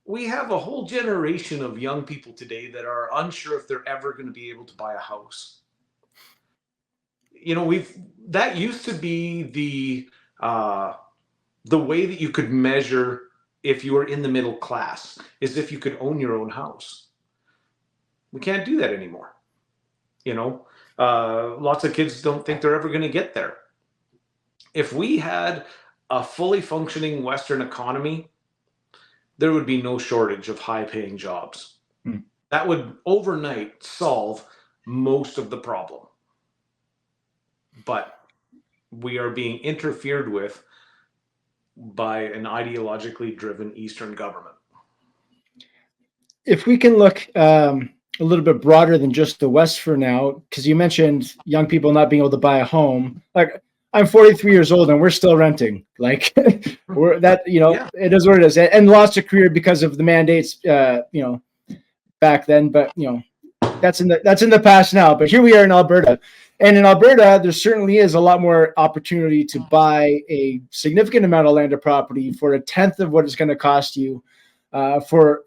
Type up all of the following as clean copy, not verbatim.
we have a whole generation of young people today that are unsure if they're ever going to be able to buy a house. You know, that used to be the way that you could measure if you were in the middle class, is if you could own your own house. We can't do that anymore. You know, lots of kids don't think they're ever going to get there. If we had a fully functioning Western economy, there would be no shortage of high paying jobs. That would overnight solve most of the problem. But we are being interfered with by an ideologically driven Eastern government. If we can look a little bit broader than just the West for now, because you mentioned young people not being able to buy a home. Like, I'm 43 years old and we're still renting. Like, we're that, Yeah. it is what it is, and lost a career because of the mandates, back then. But that's in the past now. But here we are in Alberta, and in Alberta, there certainly is a lot more opportunity to buy a significant amount of land or property for a tenth of what it's going to cost you. For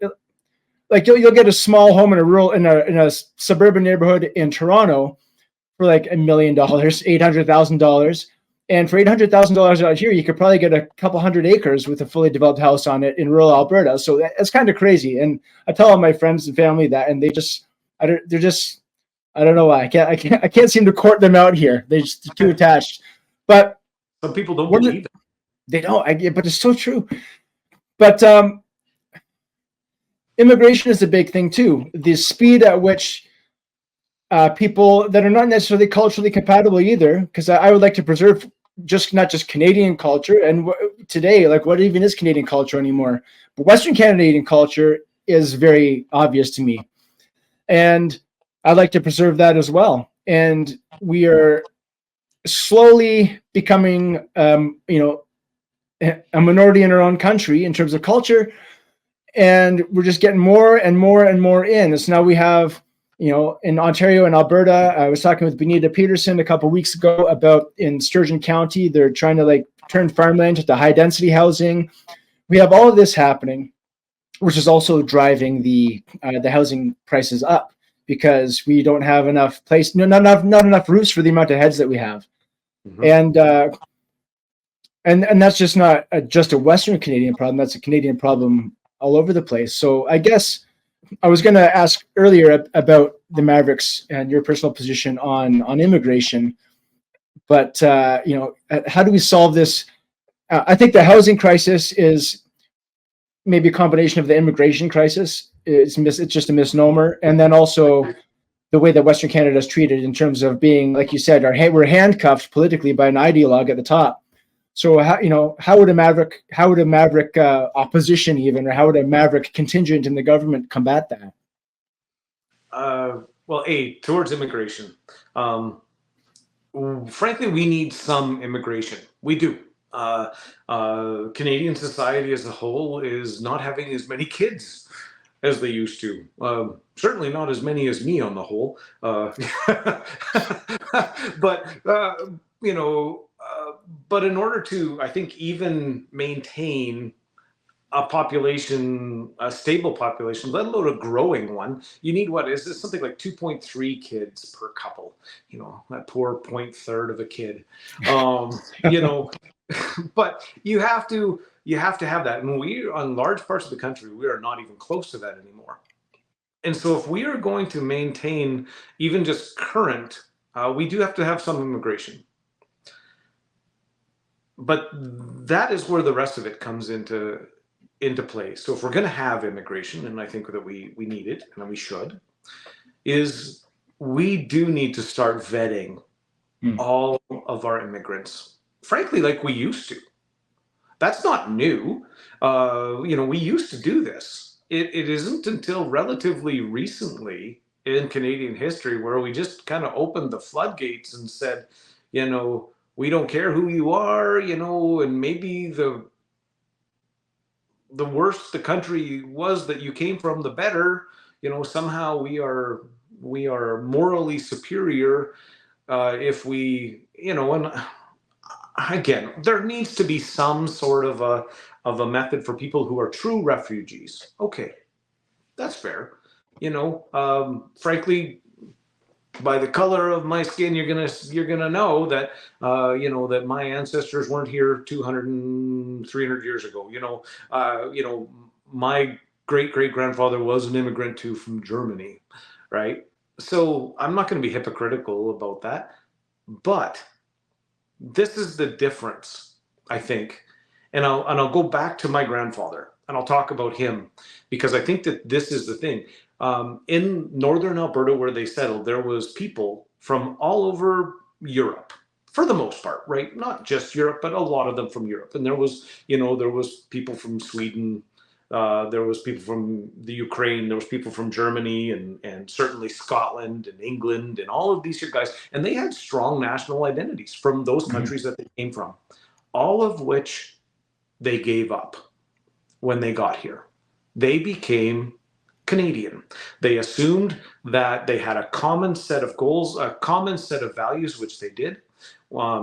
like, you'll get a small home in a suburban neighborhood in Toronto for like $1 million, $800,000. And for $800,000 out here, you could probably get a couple hundred acres with a fully developed house on it in rural Alberta. So that's kind of crazy. And I tell all my friends and family that, and they're just, I don't know why. I can't seem to court them out here. They're just too attached. But some people don't believe it. They don't. But it's so true. But immigration is a big thing too. The speed at which people that are not necessarily culturally compatible either, because I would like to preserve not just Canadian culture. And today, like, what even is Canadian culture anymore? But Western Canadian culture is very obvious to me, and I'd like to preserve that as well. And we are slowly becoming, a minority in our own country in terms of culture, and we're just getting more and more and more in. So now we have, in Ontario and Alberta, I was talking with Benita Peterson a couple of weeks ago about in Sturgeon County, they're trying to turn farmland into high density housing. We have all of this happening, which is also driving the housing prices up, because we don't have enough not enough roofs for the amount of heads that we have. Mm-hmm. And that's just not just a Western Canadian problem. That's a Canadian problem all over the place. So I guess I was going to ask earlier about the Mavericks and your personal position on immigration, but how do we solve this? I think the housing crisis is maybe a combination of the immigration crisis. It's just a misnomer, and then also the way that Western Canada is treated in terms of being, like you said, we're handcuffed politically by an ideologue at the top. So how would a Maverick opposition even, or how would a Maverick contingent in the government combat that? Well, towards immigration, frankly, we need some immigration. We do. Canadian society as a whole is not having as many kids as they used to. Certainly not as many as me on the whole. But in order to, I think, even maintain a population, a stable population, let alone a growing one, you need, what is this, something like 2.3 kids per couple? That poor 0.3 of a kid. But you have to have that. And we, on large parts of the country, we are not even close to that anymore. And so if we are going to maintain even just current, we do have to have some immigration. But that is where the rest of it comes into play. So if we're going to have immigration, and I think that we need it, and we should, is we do need to start vetting all of our immigrants, frankly, like we used to. That's not new. We used to do this. It isn't until relatively recently in Canadian history where we just kind of opened the floodgates and said, we don't care who you are, and maybe the worse the country was that you came from, the better. Somehow we are morally superior if we, and again, there needs to be some sort of a method for people who are true refugees. Okay, that's fair. Frankly, by the color of my skin, you're gonna know that that my ancestors weren't here 200 and 300 years ago. My great great grandfather was an immigrant too from Germany, right? So I'm not going to be hypocritical about that, but this is the difference, I think. And I'll go back to my grandfather and I'll talk about him because I think that this is the thing. In northern Alberta, where they settled, there was people from all over Europe, for the most part, right? Not just Europe, but a lot of them from Europe. And there was people from Sweden, there was people from the Ukraine, there was people from Germany, and certainly Scotland and England, and all of these here guys. And they had strong national identities from those countries that they came from, all of which they gave up when they got here. They became Canadian. They assumed that they had a common set of goals, a common set of values, which they did.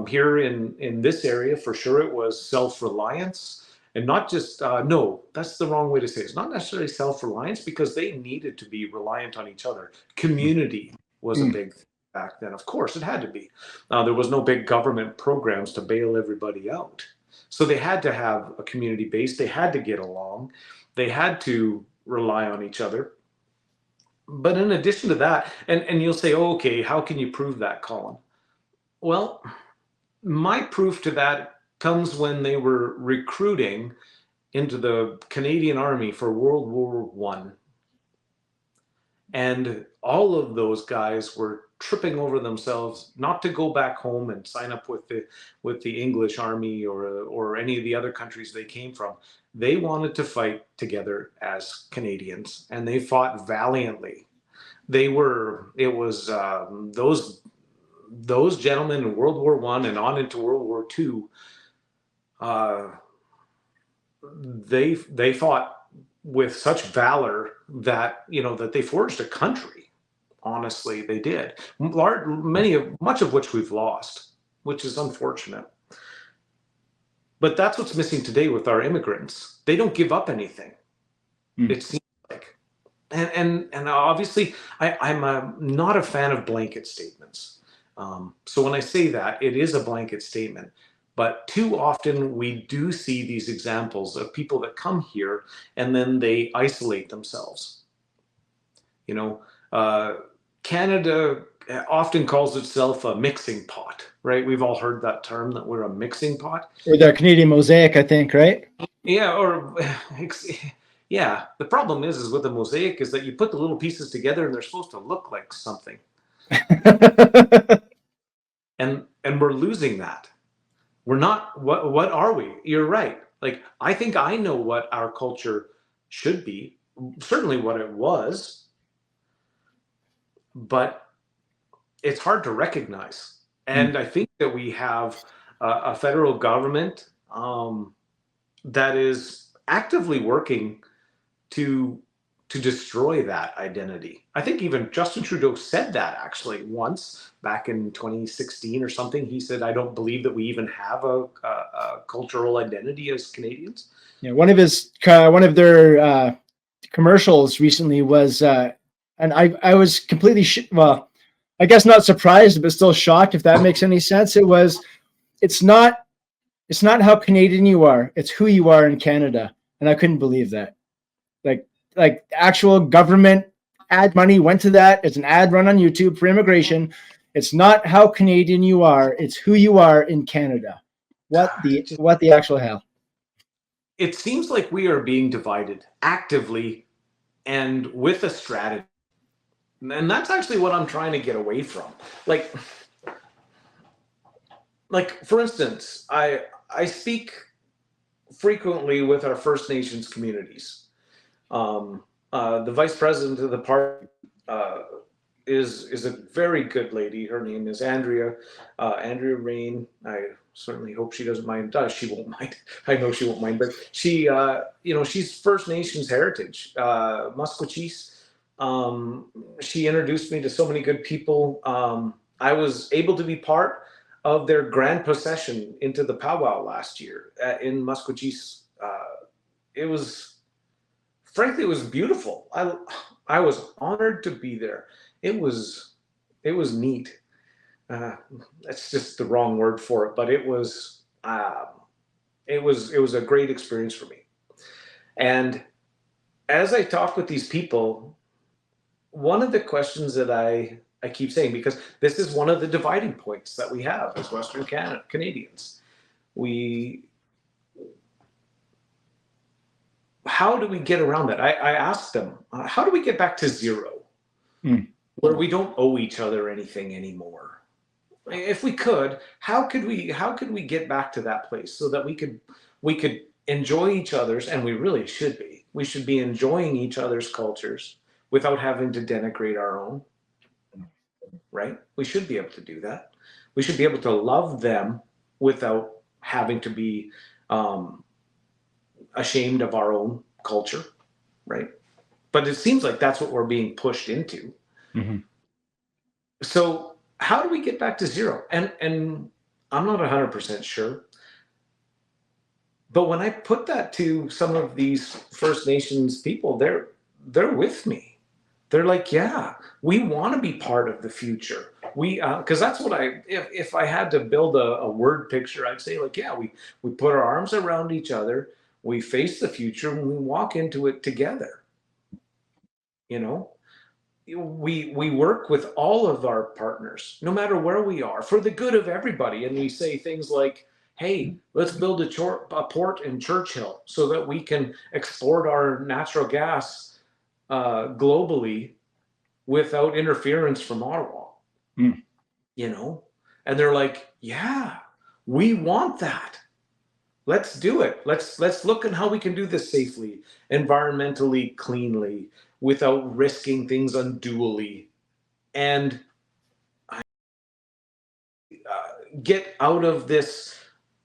Here in this area, for sure, it was self-reliance. And not just, no, that's the wrong way to say it. It's not necessarily self-reliance because they needed to be reliant on each other. Community was a big thing back then. Of course, it had to be. There was no big government programs to bail everybody out. So they had to have a community base. They had to get along. They had to rely on each other. But in addition to that, and you'll say, oh, okay, how can you prove that, Colin? Well, my proof to that comes when they were recruiting into the Canadian Army for World War One. And all of those guys were tripping over themselves not to go back home and sign up with the English Army or any of the other countries they came from. They wanted to fight together as Canadians, and they fought valiantly. Those gentlemen in World War One and on into World War Two. They fought with such valor that that they forged a country. Honestly, they did. Much of which we've lost, which is unfortunate. But that's what's missing today with our immigrants. They don't give up anything. It seems like, and obviously, I'm not a fan of blanket statements. So when I say that, it is a blanket statement. But too often we do see these examples of people that come here and then they isolate themselves. Canada often calls itself a mixing pot, right? We've all heard that term, that we're a mixing pot. Or the Canadian mosaic, I think, right? Yeah, yeah. The problem is with the mosaic is that you put the little pieces together and they're supposed to look like something. and we're losing that. We're not, what are we? You're right. Like, I think I know what our culture should be, certainly what it was, but it's hard to recognize. And I think that we have a federal government that is actively working to destroy that identity. I think even Justin Trudeau said that actually once back in 2016 or something. He said, I don't believe that we even have a cultural identity as Canadians. Yeah, one of their commercials recently was, and I was completely, well, I guess not surprised, but still shocked, if that makes any sense. It was, it's not how Canadian you are, it's who you are in Canada. And I couldn't believe that. Like actual government ad money went to that. It's an ad run on YouTube for immigration. It's not how Canadian you are, it's who you are in Canada. What the actual hell? It seems like we are being divided actively and with a strategy. And that's actually what I'm trying to get away from. Like for instance, I speak frequently with our First Nations communities. The vice president of the party is a very good lady. Her name is Andrea Rain. I certainly hope she doesn't mind. She won't mind. I know she won't mind. But she, she's First Nations heritage, Musqueam. She introduced me to so many good people. I was able to be part of their grand procession into the powwow last year in Musqueam. It was, frankly, it was beautiful. I was honored to be there. It was neat. That's just the wrong word for it, but it was a great experience for me. And as I talk with these people, one of the questions that I keep saying, because this is one of the dividing points that we have as Western Canadians, how do we get around that? I asked them, how do we get back to zero, where we don't owe each other anything anymore? If we could, how could we get back to that place so that we could enjoy each other's, and we really should be. We should be enjoying each other's cultures without having to denigrate our own, right? We should be able to do that. We should be able to love them without having to be ashamed of our own culture, right? But it seems like that's what we're being pushed into. Mm-hmm. So how do we get back to zero? And I'm not 100% sure. But when I put that to some of these First Nations people, they're with me. They're like, yeah, we want to be part of the future. Because that's what if I had to build a word picture, I'd say, like, yeah, we put our arms around each other, we face the future, and we walk into it together. You know, we work with all of our partners, no matter where we are, for the good of everybody. And we say things like, hey, let's build a port in Churchill so that we can export our natural gas globally without interference from Ottawa. You know, and they're like, yeah, we want that. Let's do it. Let's look at how we can do this safely, environmentally cleanly, without risking things unduly, and get out of this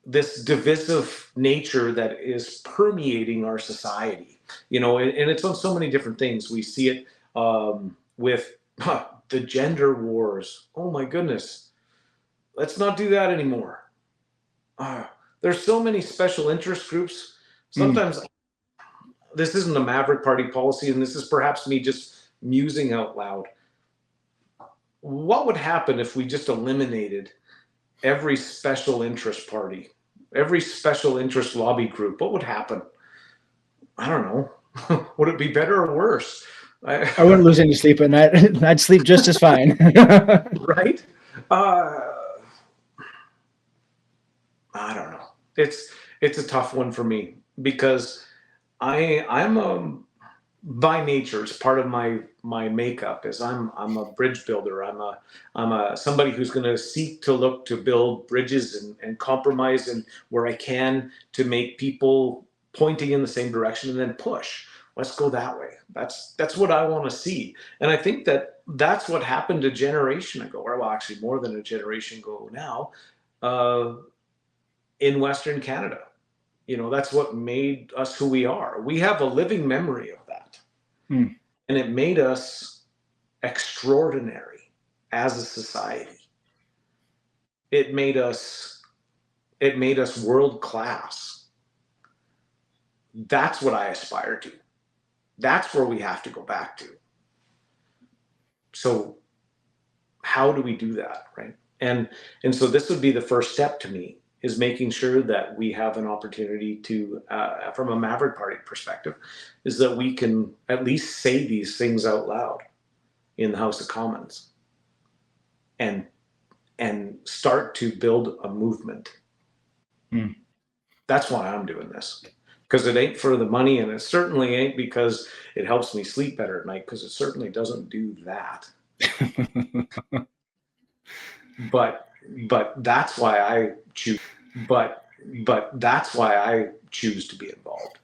divisive nature that is permeating our society. You know, and it's on so many different things. We see it with the gender wars. Oh my goodness, let's not do that anymore. There's so many special interest groups. Sometimes this isn't a Maverick Party policy, and this is perhaps me just musing out loud. What would happen if we just eliminated every special interest party, every special interest lobby group? What would happen? I don't know. Would it be better or worse? I wouldn't lose any sleep at night. I'd sleep just as fine. Right? I don't know. It's a tough one for me, because I'm by nature, it's part of my makeup is I'm a bridge builder. I'm a somebody who's going to seek to look to build bridges and compromise, and where I can, to make people pointing in the same direction, and then push. Let's go that way. That's what I want to see. And I think that's what happened a generation ago, or well, actually more than a generation ago now, in Western Canada. You know, that's what made us who we are. We have a living memory of that. And it made us extraordinary as a society. It made us world class. That's what I aspire to. That's where we have to go back to. So how do we do that, right? And so this would be the first step to me, is making sure that we have an opportunity to, from a Maverick Party perspective, is that we can at least say these things out loud in the House of Commons and start to build a movement. That's why I'm doing this, because it ain't for the money, and it certainly ain't because it helps me sleep better at night, because it certainly doesn't do that. But that's why I choose. But that's why I choose to be involved.